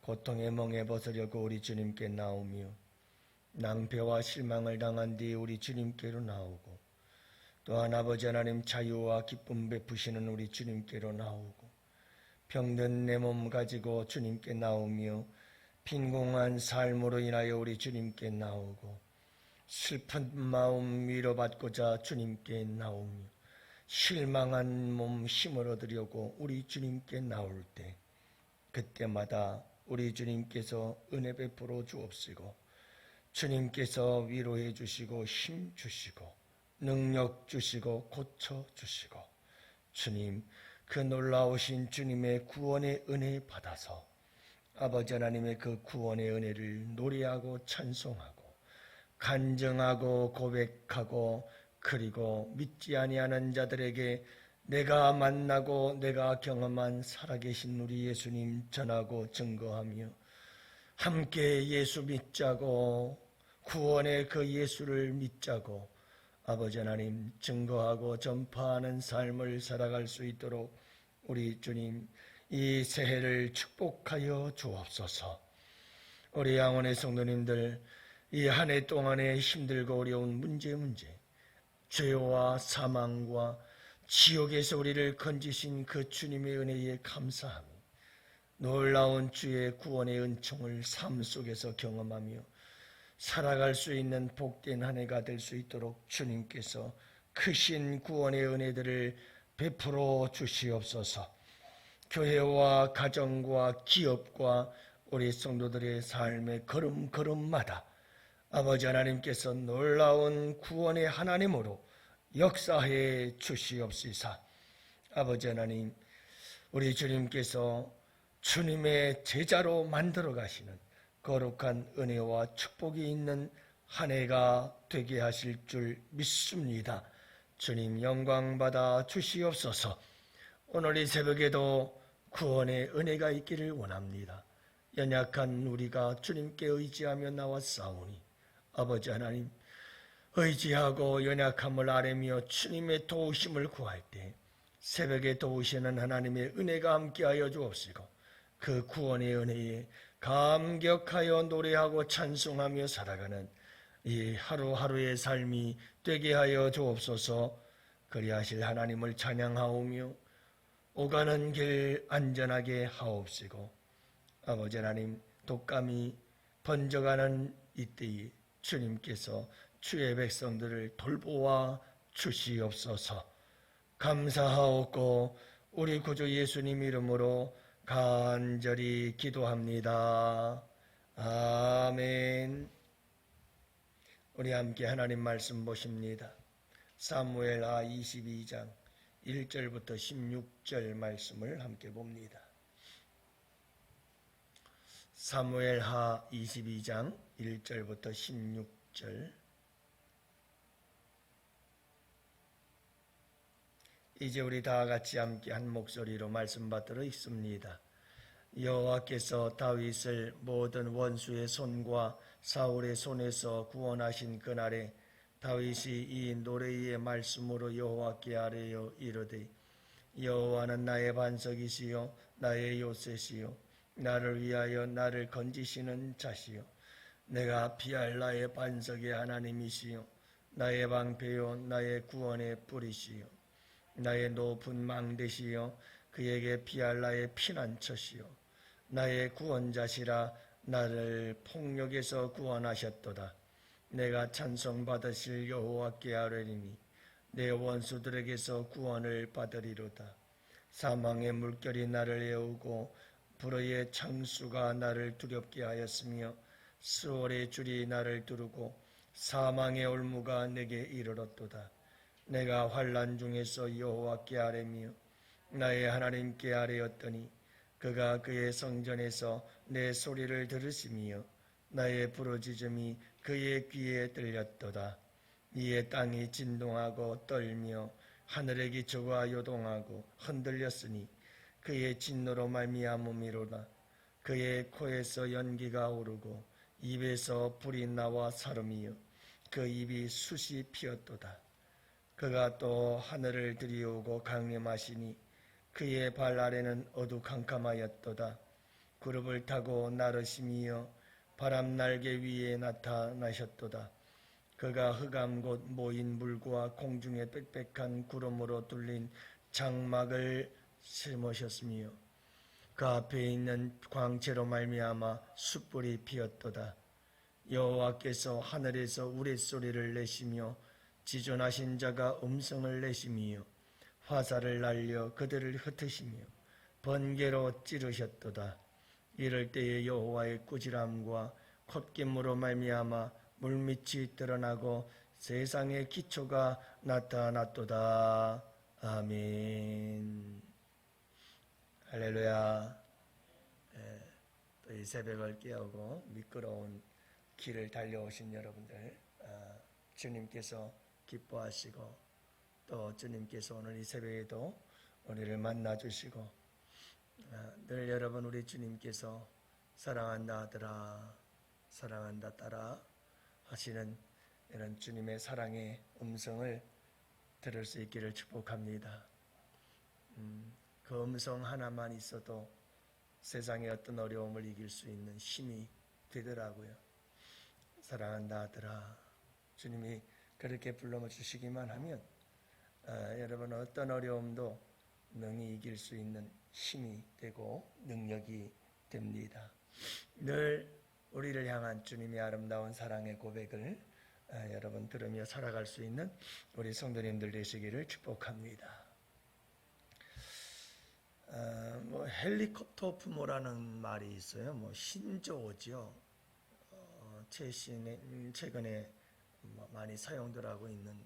고통의 멍에 벗으려고 우리 주님께 나오며 낭패와 실망을 당한 뒤 우리 주님께로 나오고 또한 아버지 하나님 자유와 기쁨 베푸시는 우리 주님께로 나오고 병든 내 몸 가지고 주님께 나오며 빈공한 삶으로 인하여 우리 주님께 나오고 슬픈 마음 위로받고자 주님께 나오며 실망한 몸 힘을 얻으려고 우리 주님께 나올 때 그때마다 우리 주님께서 은혜 베풀어 주옵시고 주님께서 위로해 주시고 힘 주시고 능력 주시고 고쳐 주시고 주님 그 놀라우신 주님의 구원의 은혜 받아서 아버지 하나님의 그 구원의 은혜를 노래하고 찬송하고 간증하고 고백하고 그리고 믿지 아니하는 자들에게 내가 만나고 내가 경험한 살아계신 우리 예수님 전하고 증거하며 함께 예수 믿자고 구원의 그 예수를 믿자고 아버지 하나님 증거하고 전파하는 삶을 살아갈 수 있도록 우리 주님 이 새해를 축복하여 주옵소서. 우리 양원의 성도님들 이 한 해 동안에 힘들고 어려운 문제 죄와 사망과 지옥에서 우리를 건지신 그 주님의 은혜에 감사하며 놀라운 주의 구원의 은총을 삶 속에서 경험하며 살아갈 수 있는 복된 한 해가 될 수 있도록 주님께서 크신 구원의 은혜들을 베풀어 주시옵소서. 교회와 가정과 기업과 우리 성도들의 삶의 걸음걸음마다 아버지 하나님께서 놀라운 구원의 하나님으로 역사해 주시옵시사. 아버지 하나님, 우리 주님께서 주님의 제자로 만들어 가시는 거룩한 은혜와 축복이 있는 한 해가 되게 하실 줄 믿습니다. 주님 영광 받아 주시옵소서. 오늘 이 새벽에도 구원의 은혜가 있기를 원합니다. 연약한 우리가 주님께 의지하며 나왔사오니 아버지 하나님 의지하고 연약함을 아뢰며 주님의 도우심을 구할 때 새벽에 도우시는 하나님의 은혜가 함께하여 주옵시고 그 구원의 은혜에 감격하여 노래하고 찬송하며 살아가는 이 하루하루의 삶이 되게 하여 주옵소서. 그리하실 하나님을 찬양하오며 오가는 길 안전하게 하옵시고 아버지 하나님 독감이 번져가는 이때에 주님께서 주의 백성들을 돌보아 주시옵소서. 감사하옵고 우리 구주 예수님 이름으로 간절히 기도합니다. 아멘. 우리 함께 하나님 말씀 보십니다. 사무엘하 22장 1절부터 16절 말씀을 함께 봅니다. 사무엘하 22장 1절부터 16절. 이제 우리 다 같이 함께 한 목소리로 말씀 받들어 읽습니다. 여호와께서 다윗을 모든 원수의 손과 사울의 손에서 구원하신 그날에 다윗이 이 노래의 말씀으로 여호와께 아뢰어 이르되 여호와는 나의 반석이시요 나의 요새시요 나를 위하여 나를 건지시는 자시요 내가 피할 나의 반석의 하나님이시요 나의 방패요 나의 구원의 뿌리시요 나의 높은 망대시요 그에게 피할 나의 피난처시요 나의 구원자시라 나를 폭력에서 구원하셨도다. 내가 찬송받으실 여호와께 아뢰리니 내 원수들에게서 구원을 받으리로다. 사망의 물결이 나를 에우고 불의의 창수가 나를 두렵게 하였으며 스월의 줄이 나를 두르고 사망의 올무가 내게 이르렀도다. 내가 환난 중에서 여호와께 아뢰며 나의 하나님께 아뢰었더니 그가 그의 성전에서 내 소리를 들으시며 나의 부르짖음이 그의 귀에 들렸도다. 이에 땅이 진동하고 떨며 하늘의 기초가 요동하고 흔들렸으니 그의 진노로 말미암음이로다. 그의 코에서 연기가 오르고 입에서 불이 나와 사름이요 그 입이 숯이 피었도다. 그가 또 하늘을 들이우고 강림하시니 그의 발 아래는 어두캄캄하였도다. 그룹을 타고 나르심이여 바람 날개 위에 나타나셨도다. 그가 흑암 곧 모인 물과 공중의 빽빽한 구름으로 뚫린 장막을 심으셨으며 그 앞에 있는 광채로 말미암아 숯불이 피었도다. 여호와께서 하늘에서 우레소리를 내시며 지존하신 자가 음성을 내시며 화살을 날려 그들을 흩으시며 번개로 찌르셨도다. 이럴 때에 여호와의 꾸지람과 콧김으로 말미암아 물밑이 드러나고 세상의 기초가 나타났도다. 아멘. 할렐루야. 또 이 새벽을 깨우고 미끄러운 길을 달려오신 여러분들, 주님께서 기뻐하시고 또 주님께서 오늘 이 새벽에도 우리를 만나주시고 늘 여러분 우리 주님께서 사랑한다 아들아 사랑한다 딸아 하시는 이런 주님의 사랑의 음성을 들을 수 있기를 축복합니다. 그 음성 하나만 있어도 세상의 어떤 어려움을 이길 수 있는 힘이 되더라고요. 사랑한다 아들아. 주님이 그렇게 불러주시기만 하면 여러분 어떤 어려움도 능히 이길 수 있는 힘이 되고 능력이 됩니다. 늘 우리를 향한 주님의 아름다운 사랑의 고백을 여러분 들으며 살아갈 수 있는 우리 성도님들 되시기를 축복합니다. 헬리콥터 부모라는 말이 있어요. 신조어죠. 최근에 많이 사용들하고 있는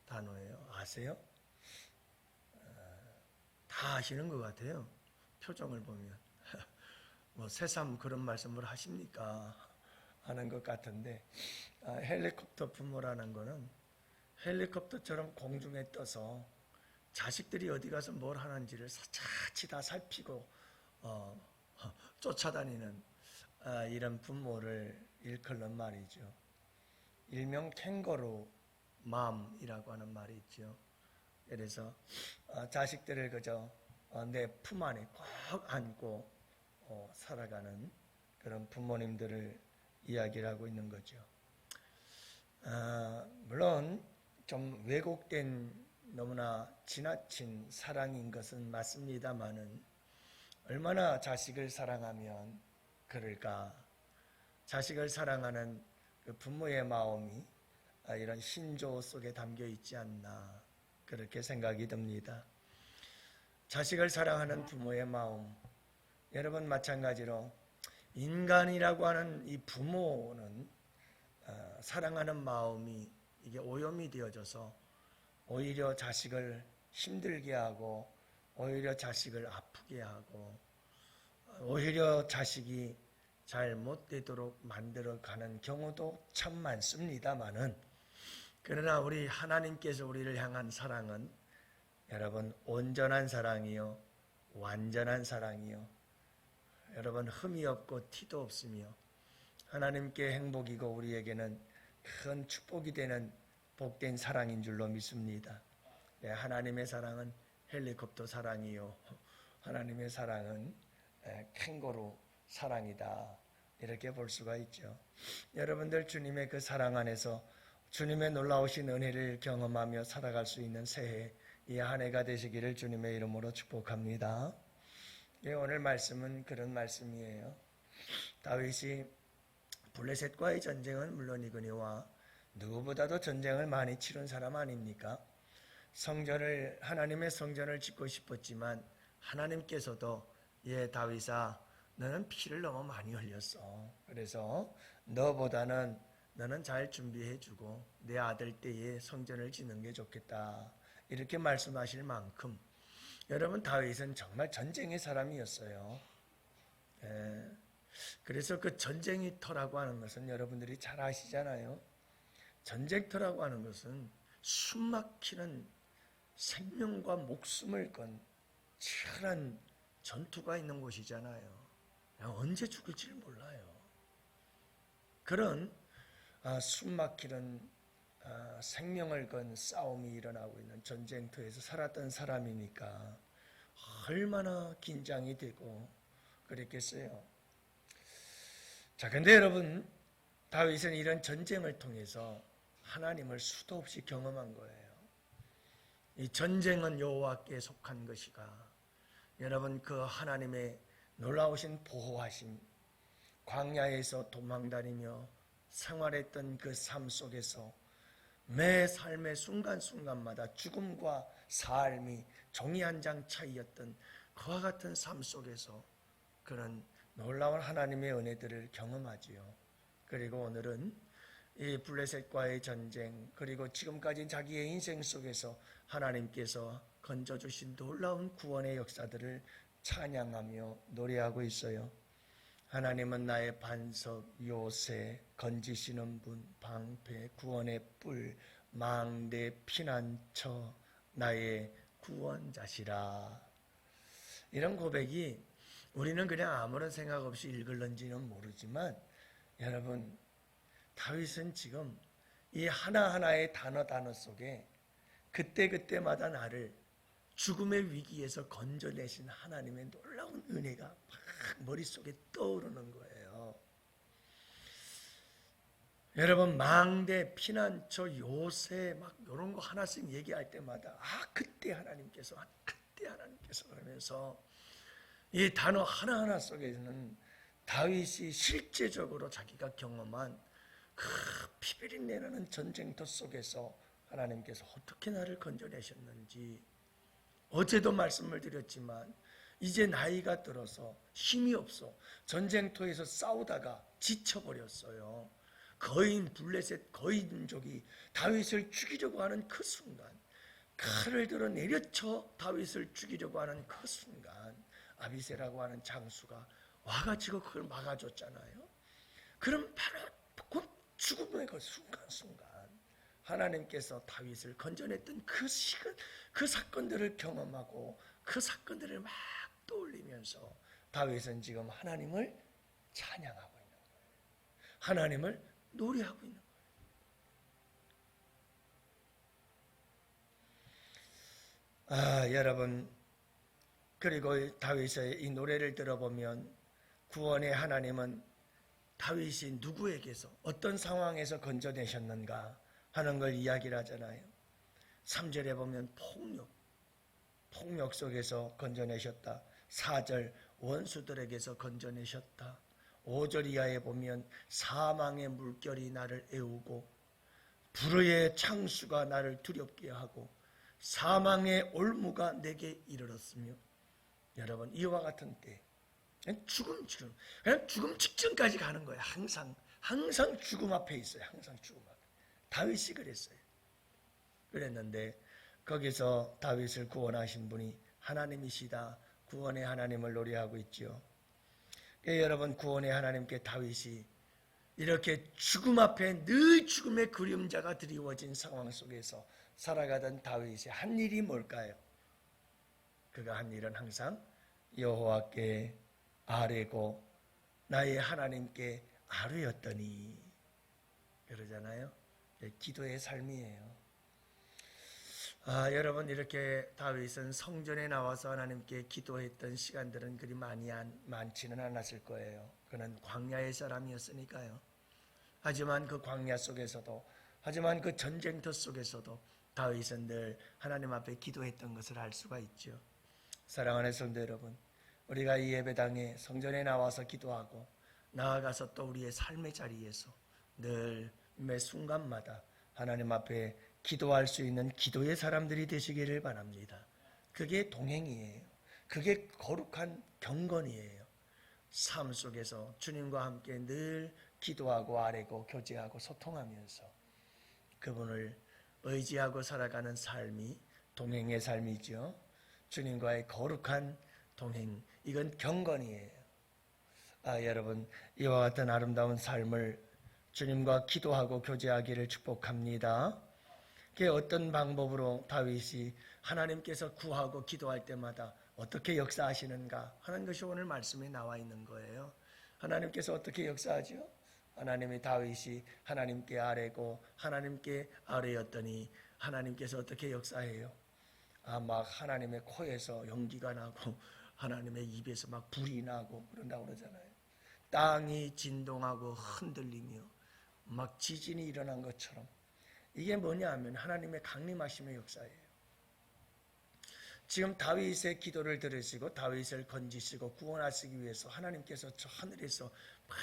단어예요. 아세요? 다 아시는 것 같아요. 표정을 보면. 새삼 그런 말씀을 하십니까? 하는 것 같은데, 헬리콥터 부모라는 거는 헬리콥터처럼 공중에 떠서 자식들이 어디 가서 뭘 하는지를 차치 다 살피고 쫓아다니는 이런 부모를 일컬는 말이죠. 일명 캥거루 맘이라고 하는 말이 있죠. 그래서 자식들을 그저 내 품 안에 꼭 안고 살아가는 그런 부모님들을 이야기를 하고 있는 거죠. 물론 좀 왜곡된 너무나 지나친 사랑인 것은 맞습니다마는 얼마나 자식을 사랑하면 그럴까? 자식을 사랑하는 그 부모의 마음이 이런 신조 속에 담겨 있지 않나 그렇게 생각이 듭니다. 자식을 사랑하는 부모의 마음, 여러분 마찬가지로 인간이라고 하는 이 부모는 사랑하는 마음이 이게 오염이 되어져서 오히려 자식을 힘들게 하고 오히려 자식을 아프게 하고 오히려 자식이 잘 못되도록 만들어가는 경우도 참 많습니다마는 그러나 우리 하나님께서 우리를 향한 사랑은 여러분 온전한 사랑이요 완전한 사랑이요 여러분 흠이 없고 티도 없으며 하나님께 행복이고 우리에게는 큰 축복이 되는 복된 사랑인 줄로 믿습니다. 하나님의 사랑은 헬리콥터 사랑이요 하나님의 사랑은 캥거루 사랑이다 이렇게 볼 수가 있죠. 여러분들 주님의 그 사랑 안에서 주님의 놀라우신 은혜를 경험하며 살아갈 수 있는 새해 이 한 해가 되시기를 주님의 이름으로 축복합니다. 오늘 말씀은 그런 말씀이에요. 다윗이 블레셋과의 전쟁은 물론이거니와 누구보다도 전쟁을 많이 치른 사람 아닙니까? 하나님의 성전을 짓고 싶었지만 하나님께서도 다윗아 너는 피를 너무 많이 흘렸어. 그래서 너보다는 너는 잘 준비해주고 내 아들 때에 성전을 짓는 게 좋겠다. 이렇게 말씀하실 만큼 여러분 다윗은 정말 전쟁의 사람이었어요. 그래서 그 전쟁터라고 하는 것은 여러분들이 잘 아시잖아요. 전쟁터라고 하는 것은 숨막히는 생명과 목숨을 건 치열한 전투가 있는 곳이잖아요. 언제 죽을지를 몰라요. 그런 숨막히는 생명을 건 싸움이 일어나고 있는 전쟁터에서 살았던 사람이니까 얼마나 긴장이 되고 그랬겠어요. 자, 근데 여러분, 다윗은 이런 전쟁을 통해서 하나님을 수도 없이 경험한 거예요. 이 전쟁은 여호와께 속한 것이가, 여러분, 그 하나님의 놀라우신 보호하심, 광야에서 도망다니며 생활했던 그 삶 속에서 매 삶의 순간순간마다 죽음과 삶이 종이 한 장 차이였던 그와 같은 삶 속에서 그런 놀라운 하나님의 은혜들을 경험하지요. 그리고 오늘은 이 블레셋과의 전쟁, 그리고 지금까지 자기의 인생 속에서 하나님께서 건져주신 놀라운 구원의 역사들을 찬양하며 노래하고 있어요. 하나님은 나의 반석, 요새, 건지시는 분, 방패, 구원의 뿔, 망대, 피난처, 나의 구원자시라. 이런 고백이 우리는 그냥 아무런 생각 없이 읽을런지는 모르지만, 여러분, 다윗은 지금 이 하나하나의 단어 속에 그때그때마다 나를 죽음의 위기에서 건져내신 하나님의 놀라운 은혜가 막 머릿속에 떠오르는 거예요. 여러분, 망대, 피난처, 요새 막 이런 거 하나씩 얘기할 때마다 그때 하나님께서 그러면서 이 단어 하나하나 속에는 다윗이 실제적으로 자기가 경험한 그 피비린내 나는 전쟁터 속에서 하나님께서 어떻게 나를 건져내셨는지, 어제도 말씀을 드렸지만 이제 나이가 들어서 힘이 없어 전쟁터에서 싸우다가 지쳐버렸어요. 블레셋 거인족이 다윗을 죽이려고 하는 그 순간, 칼을 들어 내려쳐 다윗을 죽이려고 하는 그 순간, 아비새라고 하는 장수가 와가지고 그걸 막아줬잖아요. 그럼 바로 곧 죽음의 그 순간순간 하나님께서 다윗을 건져냈던 그 시간, 그 사건들을 경험하고 그 사건들을 막 떠올리면서 다윗은 지금 하나님을 찬양하고 있는 거예요. 하나님을 노래하고 있는 거예요. 여러분, 그리고 다윗의 이 노래를 들어보면 구원의 하나님은 다윗이 누구에게서 어떤 상황에서 건져내셨는가 하는 걸 이야기를 하잖아요. 3절에 보면 폭력 속에서 건져내셨다. 4절 원수들에게서 건져내셨다. 5절 이하에 보면 사망의 물결이 나를 애우고 불의의 창수가 나를 두렵게 하고 사망의 올무가 내게 이르렀으며, 여러분, 이와 같은 때 그냥 죽음 직전까지 가는 거예요. 항상 죽음 앞에 있어요. 항상 죽음 앞에. 다윗이 그랬어요. 그랬는데 거기서 다윗을 구원하신 분이 하나님이시다. 구원의 하나님을 노래하고 있죠. 여러분, 구원의 하나님께 다윗이 이렇게 죽음 앞에 늘 죽음의 그림자가 드리워진 상황 속에서 살아가던 다윗이 한 일이 뭘까요? 그가 한 일은 항상 여호와께 아뢰고 나의 하나님께 아뢰었더니, 그러잖아요. 기도의 삶이에요. 여러분, 이렇게 다윗은 성전에 나와서 하나님께 기도했던 시간들은 그리 많지는 않았을 거예요. 그는 광야의 사람이었으니까요. 하지만 그 광야 속에서도, 하지만 그 전쟁터 속에서도 다윗은 늘 하나님 앞에 기도했던 것을 알 수가 있죠. 사랑하는 성도 여러분, 우리가 이 예배당에 성전에 나와서 기도하고 나아가서 또 우리의 삶의 자리에서 늘 매 순간마다 하나님 앞에 기도할 수 있는 기도의 사람들이 되시기를 바랍니다. 그게 동행이에요. 그게 거룩한 경건이에요. 삶 속에서 주님과 함께 늘 기도하고 아뢰고 교제하고 소통하면서 그분을 의지하고 살아가는 삶이 동행의 삶이죠. 주님과의 거룩한 동행, 이건 경건이에요. 여러분, 이와 같은 아름다운 삶을 주님과 기도하고 교제하기를 축복합니다. 그게 어떤 방법으로 다윗이 하나님께서 구하고 기도할 때마다 어떻게 역사하시는가 하는 것이 오늘 말씀에 나와 있는 거예요. 하나님께서 어떻게 역사하죠? 하나님이 다윗이 하나님께 아뢰고 하나님께 아뢰었더니 하나님께서 어떻게 역사해요? 막 하나님의 코에서 연기가 나고 하나님의 입에서 막 불이 나고 그런다고 그러잖아요. 땅이 진동하고 흔들리며 막 지진이 일어난 것처럼. 이게 뭐냐 하면 하나님의 강림하심의 역사예요. 지금 다윗의 기도를 들으시고 다윗을 건지시고 구원하시기 위해서 하나님께서 저 하늘에서 막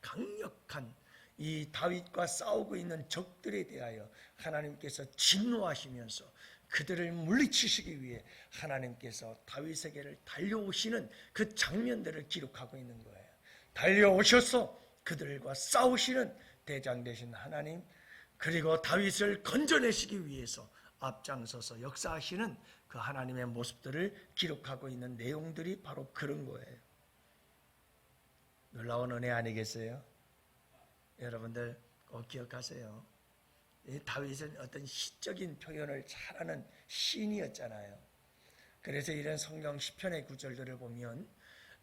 강력한 이 다윗과 싸우고 있는 적들에 대하여 하나님께서 진노하시면서 그들을 물리치시기 위해 하나님께서 다윗에게를 달려오시는 그 장면들을 기록하고 있는 거예요. 달려오셔서 그들과 싸우시는 대장 되신 하나님, 그리고 다윗을 건져내시기 위해서 앞장서서 역사하시는 그 하나님의 모습들을 기록하고 있는 내용들이 바로 그런 거예요. 놀라운 은혜 아니겠어요? 여러분들 꼭 기억하세요. 이 다윗은 어떤 시적인 표현을 잘하는 시인이었잖아요. 그래서 이런 성경 시편의 구절들을 보면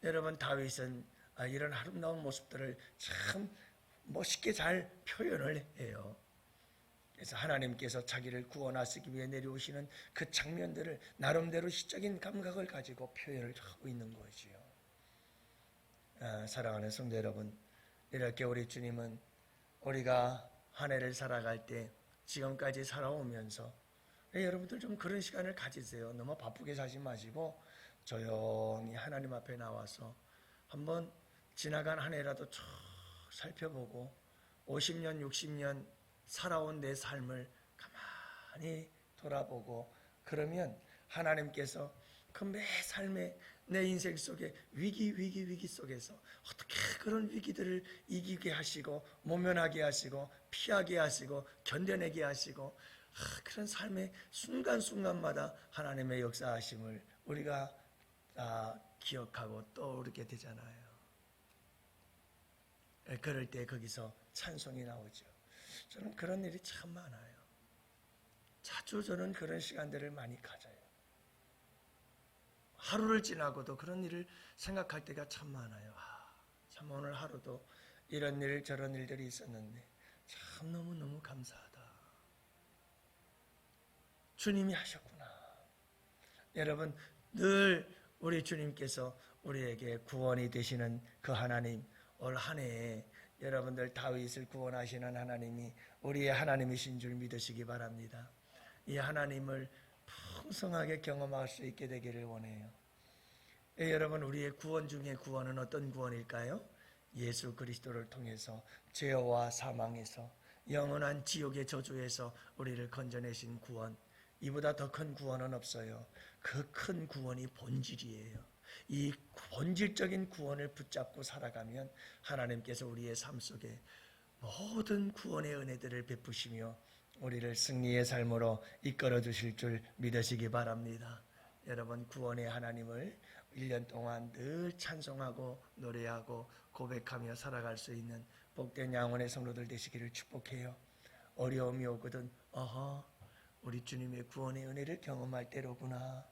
여러분 다윗은 이런 아름다운 모습들을 참 멋있게 잘 표현을 해요. 그래서 하나님께서 자기를 구원하시기 위해 내려오시는 그 장면들을 나름대로 시적인 감각을 가지고 표현을 하고 있는 거지요. 사랑하는 성도 여러분, 이렇게 우리 주님은 우리가 한 해를 살아갈 때 지금까지 살아오면서 여러분들 좀 그런 시간을 가지세요. 너무 바쁘게 사지 마시고 조용히 하나님 앞에 나와서 한번 지나간 한 해라도 쭉 살펴보고 50년, 60년 살아온 내 삶을 가만히 돌아보고 그러면 하나님께서 그 매 삶의 내 인생 속에 위기 속에서 어떻게 그런 위기들을 이기게 하시고 모면하게 하시고 피하게 하시고 견뎌내게 하시고 그런 삶의 순간순간마다 하나님의 역사하심을 우리가 기억하고 떠오르게 되잖아요. 그럴 때 거기서 찬송이 나오죠. 저는 그런 일이 참 많아요. 자주 저는 그런 시간들을 많이 가져요. 하루를 지나고도 그런 일을 생각할 때가 참 많아요. 참 오늘 하루도 이런 일 저런 일들이 있었는데 참 너무너무 감사하다. 주님이 하셨구나. 여러분 늘 우리 주님께서 우리에게 구원이 되시는 그 하나님, 올 한 해에 여러분들 다윗을 구원하시는 하나님이 우리의 하나님이신 줄 믿으시기 바랍니다. 이 하나님을 풍성하게 경험할 수 있게 되기를 원해요. 여러분 우리의 구원 중에 구원은 어떤 구원일까요? 예수 그리스도를 통해서 죄와 사망에서 영원한 지옥의 저주에서 우리를 건져내신 구원, 이보다 더 큰 구원은 없어요. 그 큰 구원이 본질이에요. 이 본질적인 구원을 붙잡고 살아가면 하나님께서 우리의 삶 속에 모든 구원의 은혜들을 베푸시며 우리를 승리의 삶으로 이끌어 주실 줄 믿으시기 바랍니다. 여러분 구원의 하나님을 1년 동안 늘 찬송하고 노래하고 고백하며 살아갈 수 있는 복된 양원의 성도들 되시기를 축복해요. 어려움이 오거든 우리 주님의 구원의 은혜를 경험할 때로구나.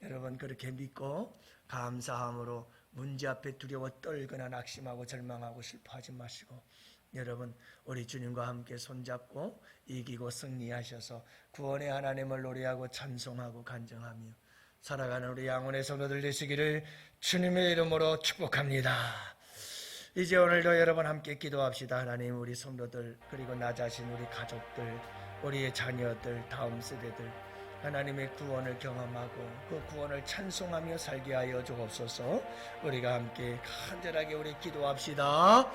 여러분 그렇게 믿고 감사함으로 문제 앞에 두려워 떨거나 낙심하고 절망하고 슬퍼하지 마시고 여러분 우리 주님과 함께 손잡고 이기고 승리하셔서 구원의 하나님을 노래하고 찬송하고 간증하며 살아가는 우리 양원의 성도들 되시기를 주님의 이름으로 축복합니다. 이제 오늘도 여러분 함께 기도합시다. 하나님 우리 성도들 그리고 나 자신 우리 가족들 우리의 자녀들 다음 세대들 하나님의 구원을 경험하고 그 구원을 찬송하며 살게 하여 주옵소서. 우리가 함께 간절하게 우리 기도합시다.